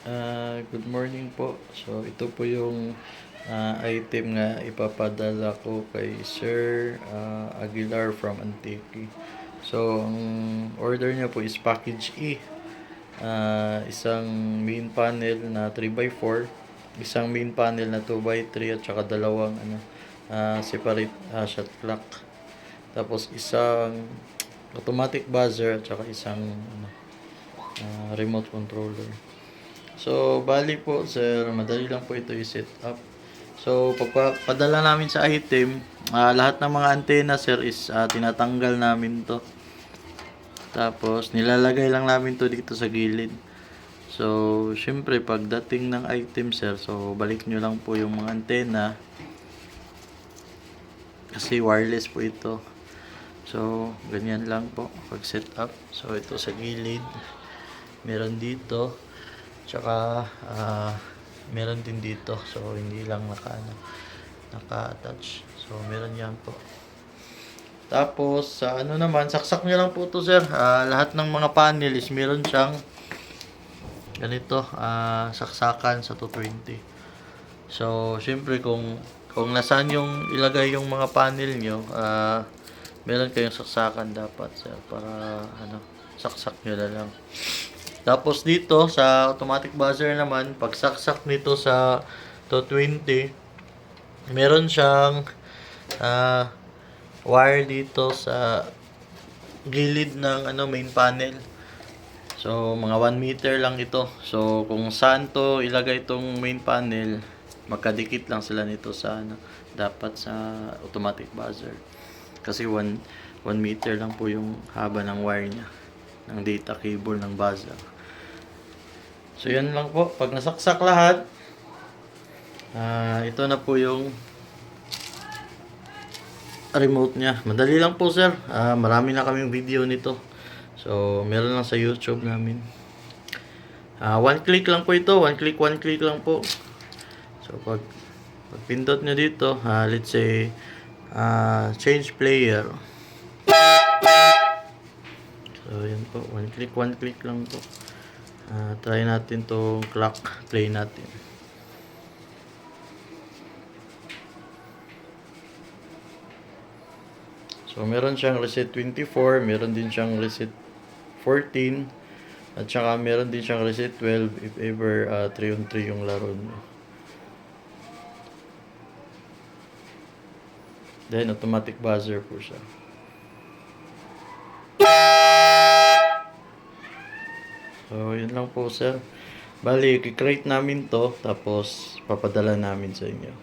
Good morning po. So, ito po yung item nga ipapadala ko kay Sir Aguilar from Antique. So, ang order niya po is package E. Isang main panel na 3x4, isang main panel na 2x3 at saka dalawang separate shot clock. Tapos isang automatic buzzer at saka isang remote controller. So, bali po, sir, madali lang po ito i-set up. So, pagpapadala namin sa item, lahat ng mga antena, sir, is tinatanggal namin to. Tapos, nilalagay lang namin to dito sa gilid. So, syempre, pagdating ng item, sir, so, balik nyo lang po yung mga antena. Kasi wireless po ito. So, ganyan lang po pag-set up. So, ito sa gilid. Meron dito. Tsaka meron din dito. So hindi lang naka-attach. So meron yan po. Tapos sa naman, saksak niyo lang po to, sir. Lahat ng mga panel is meron siyang ganito, saksakan sa 220. So syempre kung nasaan yung ilagay yung mga panel nyo, meron kayong saksakan dapat, sir, para saksak nyo na lang. Tapos dito sa automatic buzzer naman, pagsaksak nito sa 220, meron siyang wire dito sa gilid ng main panel. So mga 1 meter lang ito. So kung saan to ilagay itong main panel, magkadikit lang sila nito sa dapat sa automatic buzzer. Kasi 1 meter lang po yung haba ng wire niya, ng data cable ng buzzer. So yan lang po, pag nasaksak lahat, ito na po yung remote niya. Madali lang po, sir. Marami na kaming video nito. So meron lang sa YouTube namin. One click lang po ito, one click lang po. So pag pindot nyo dito, let's say change player. So yan po, one click lang po. Try natin tong clock, play natin. So meron siyang reset 24, meron din siyang reset 14, at saka meron din siyang reset 12 if ever 3-on-3 yung laro nyo. Then automatic buzzer po siya. So, yun lang po, sir. Bali, i-create namin to, tapos papadala namin sa inyo.